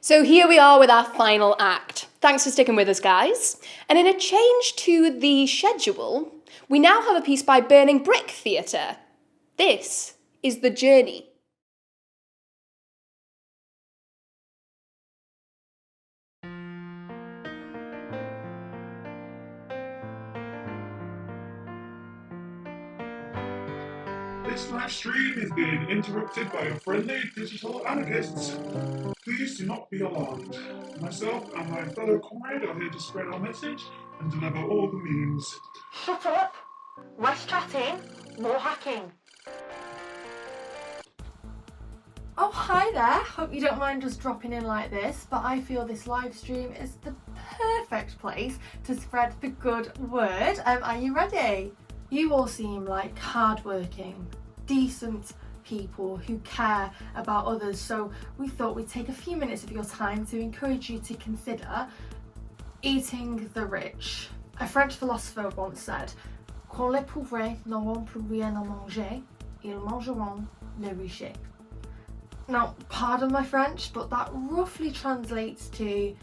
A: So here we are with our final act. Thanks for sticking with us, guys. And in a change to the schedule, we now have a piece by Burning Brick Theatre. This is The Journey.
I: This live stream is being interrupted by friendly digital anarchists. Please do not be alarmed. Myself and my fellow comrade are here to spread our message and deliver all the memes.
J: Shut up! Less chatting, more hacking.
K: Oh, hi there. Hope you don't mind us dropping in like this, but I feel this live stream is the perfect place to spread the good word. Are you ready? You all seem like hardworking, decent people who care about others, so we thought we'd take a few minutes of your time to encourage you to consider eating the rich. A French philosopher once said, "Quand les pauvres n'auront plus rien à manger, ils mangeront les riches." Now, pardon my French, but that roughly translates to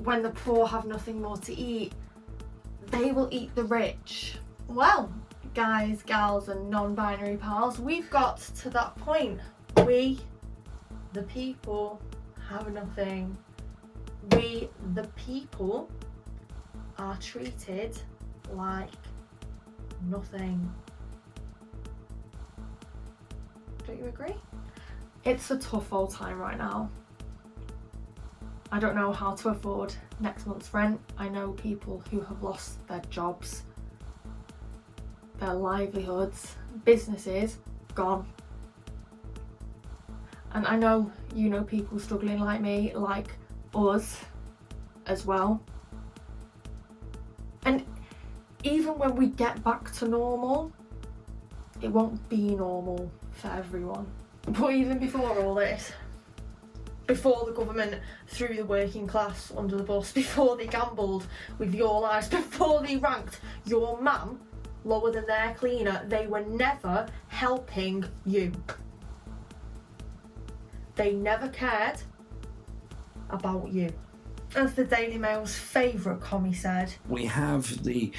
K: when the poor have nothing more to eat, they will eat the rich. Well, guys, gals and non-binary pals, we've got to that point. We, the people, have nothing. We, the people, are treated like nothing. Don't you agree? It's a tough old time right now. I don't know how to afford next month's rent. I know people who have lost their jobs, their livelihoods, businesses gone. And I know you know people struggling like me, like us as well. And even when we get back to normal, it won't be normal for everyone. But even before all this, before the government threw the working class under the bus, before they gambled with your lives, before they ranked your man lower than their cleaner, they were never helping you. They never cared about you. As the Daily Mail's favourite commie said,
L: we have the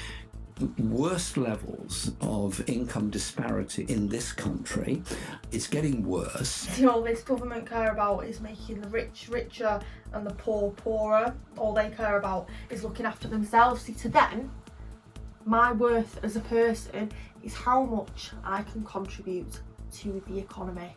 L: worst levels of income disparity in this country. It's getting worse.
K: All this government care about is making the rich richer and the poor poorer. All they care about is looking after themselves. See, to them, my worth as a person is how much I can contribute to the economy.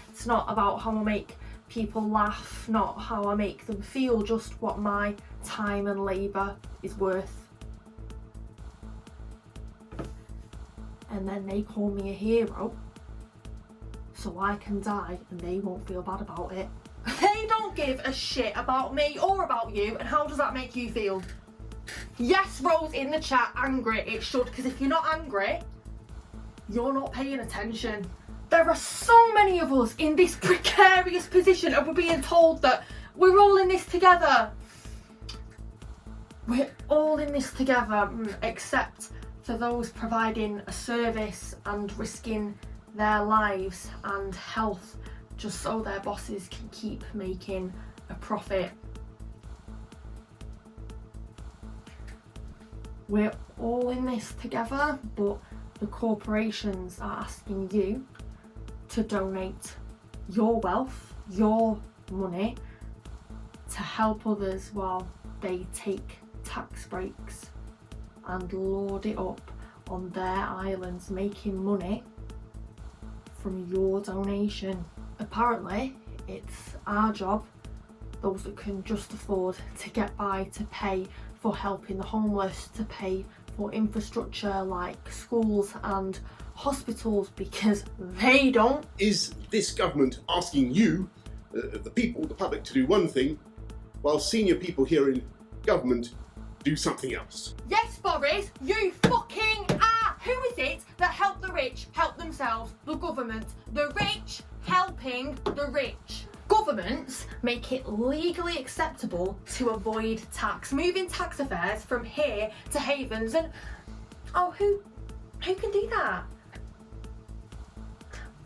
K: It's not about how I make people laugh, not how I make them feel, just what my time and labour is worth. And then they call me a hero, so I can die and they won't feel bad about it. They don't give a shit about me or about you, and how does that make you feel? Yes, Rose in the chat, angry, it should, because if you're not angry, you're not paying attention. There are so many of us in this precarious position and we're being told that we're all in this together. We're all in this together, except for those providing a service and risking their lives and health just so their bosses can keep making a profit. We're all in this together, but the corporations are asking you to donate your wealth, your money, to help others while they take tax breaks and lord it up on their islands, making money from your donation. Apparently, it's our job, those that can just afford to get by, to pay for helping the homeless, to pay for infrastructure like schools and hospitals, because they don't.
M: Is this government asking you, the people, the public, to do one thing, while senior people here in government do something else?
K: Yes, Boris, you fucking are! Who is it that help the rich help themselves? The government. The rich helping the rich. Governments make it legally acceptable to avoid tax, moving tax affairs from here to havens, and who can do that?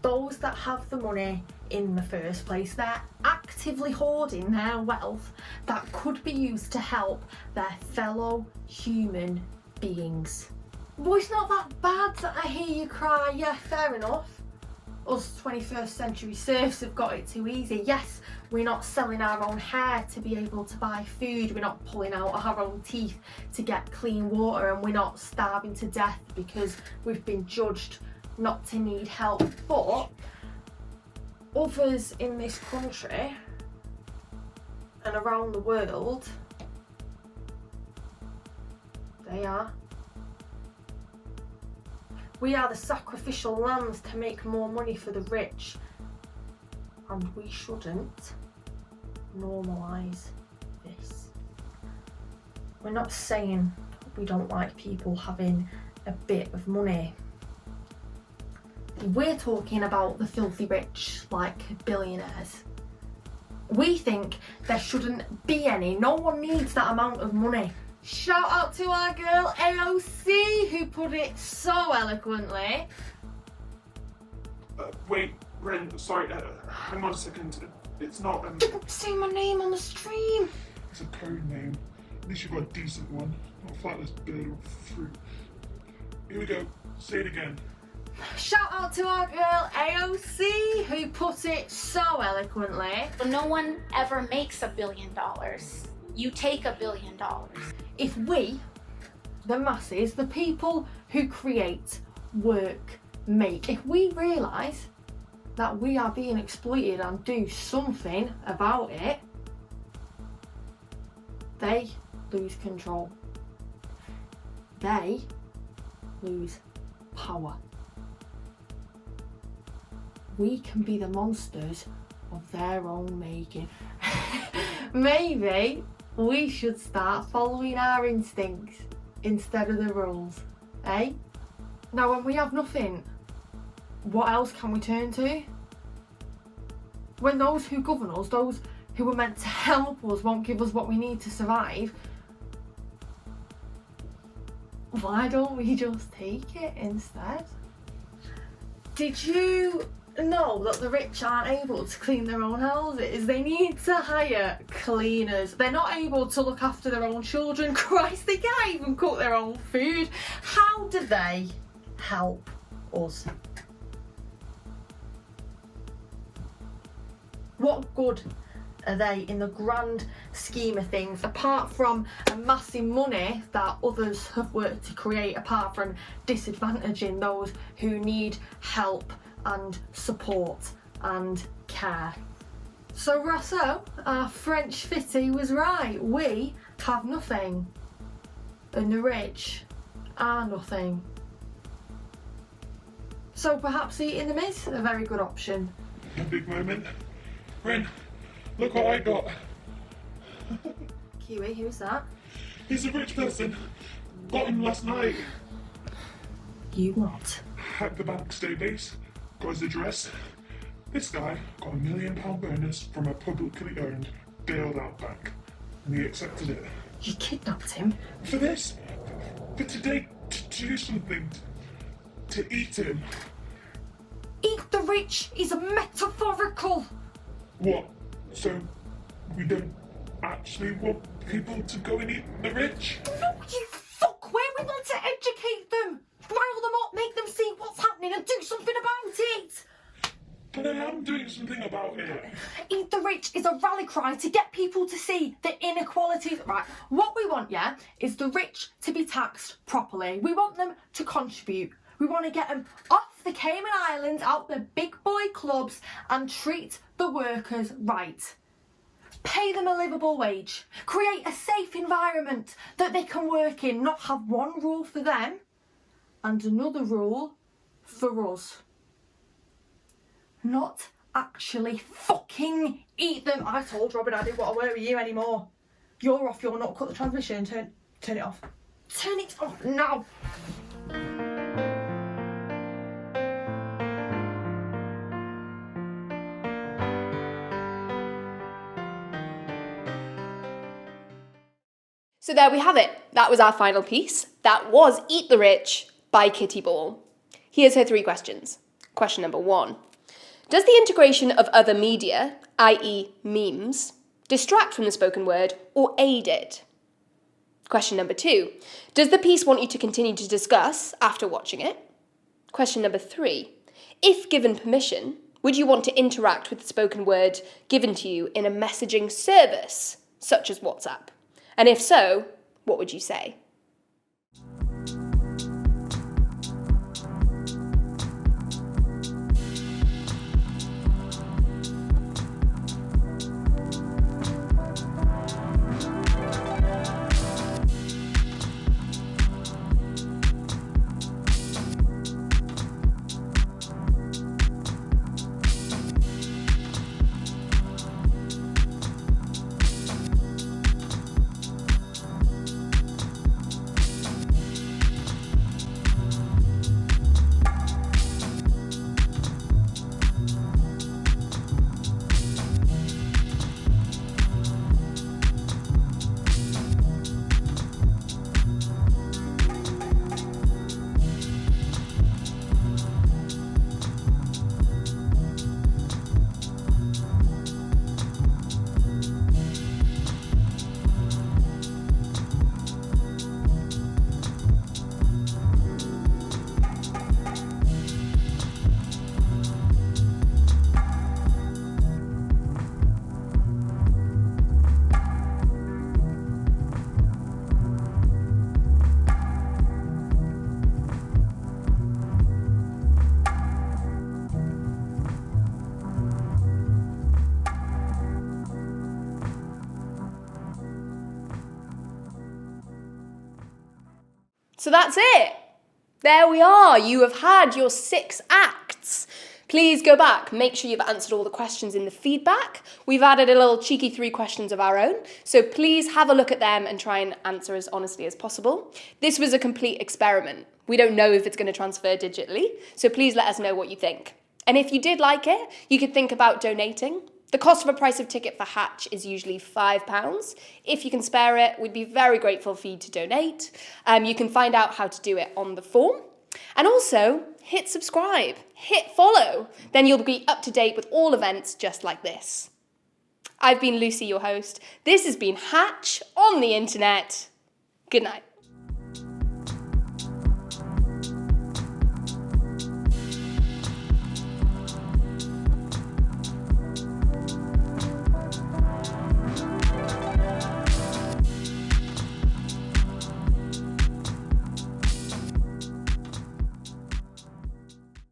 K: Those that have the money in the first place. They're actively hoarding their wealth that could be used to help their fellow human beings. Well, it's not that bad that I hear you cry. Yeah, fair enough. us 21st century serfs have got it too easy. Yes, we're not selling our own hair to be able to buy food, we're not pulling out our own teeth to get clean water, and we're not starving to death because we've been judged not to need help. But others in this country and around the world, they are. We are the sacrificial lambs to make more money for the rich, and we shouldn't normalise this. We're not saying we don't like people having a bit of money. We're talking about the filthy rich, like billionaires. We think there shouldn't be any. No one needs that amount of money. Shout out to our girl AOC, who put it so eloquently.
I: Wait, Ren, sorry, hang on a second. It's not,
K: Don't say my name on the stream.
I: It's a code name. At least you've got a decent one. Not a flightless bird or fruit. Here we go. Say it again.
K: Shout out to our girl AOC, who put it so eloquently.
J: No one ever makes $1 billion. You take $1 billion.
K: If we, the masses, the people who create, work, make, if we realise that we are being exploited and do something about it, they lose control. They lose power. We can be the monsters of their own making. Maybe we should start following our instincts instead of the rules, eh? Now, when we have nothing, what else can we turn to? When those who govern us, those who were meant to help us, won't give us what we need to survive, why don't we just take it instead? Did you know that the rich aren't able to clean their own houses? They need to hire cleaners. They're not able to look after their own children. Christ, they can't even cook their own food. How do they help us? What good are they in the grand scheme of things, apart from amassing money that others have worked to create, apart from disadvantaging those who need help and support and care? So Rousseau, our French fitty, was right. We have nothing, and the rich are nothing. So perhaps eating them is a very good option.
I: A big moment. Ren, look what I got.
K: Kiwi, who's that?
I: He's a rich person. Got him last night.
K: You what?
I: Hacked the bank's database. Got his address. This guy got £1 million bonus from a publicly owned, bailed out bank. And he accepted it.
K: You kidnapped him?
I: For this? For today, to do something. To eat him.
K: Eat the rich is metaphorical.
I: What? So, we don't actually want people to go and eat the rich?
K: No, you fuckwit! We want to educate them! Rile them up, make them see what's happening and do something about it!
I: But I am doing something about it.
K: Eat the rich is a rally cry to get people to see the inequalities. Right, what we want, yeah, is the rich to be taxed properly. We want them to contribute. We want to get them off the Cayman Islands, out the big boy clubs, and treat the workers right. Pay them a livable wage. Create a safe environment that they can work in, not have one rule for them and another rule for us. Not actually fucking eat them. I told Robin I didn't want to work with you anymore. You're off your nut. Cut the transmission. Turn it off. Turn it off now.
A: So there we have it. That was our final piece. That was Eat the Rich by Kitty Ball. Here's her 3 questions. Question number 1. Does the integration of other media, i.e. memes, distract from the spoken word or aid it? Question number 2. Does the piece want you to continue to discuss after watching it? Question number 3. If given permission, would you want to interact with the spoken word given to you in a messaging service, such as WhatsApp? And if so, what would you say? So that's it. There we are. You have had your 6 acts. Please go back, make sure you've answered all the questions in the feedback. We've added a little cheeky 3 questions of our own, so please have a look at them and try and answer as honestly as possible. This was a complete experiment. We don't know if it's going to transfer digitally, so please let us know what you think. And if you did like it, you could think about donating. The cost of a price of ticket for Hatch is usually £5. If you can spare it, we'd be very grateful for you to donate. You can find out how to do it on the form. And also, hit subscribe, hit follow, then you'll be up to date with all events just like this. I've been Lucy, your host. This has been Hatch on the internet. Good night.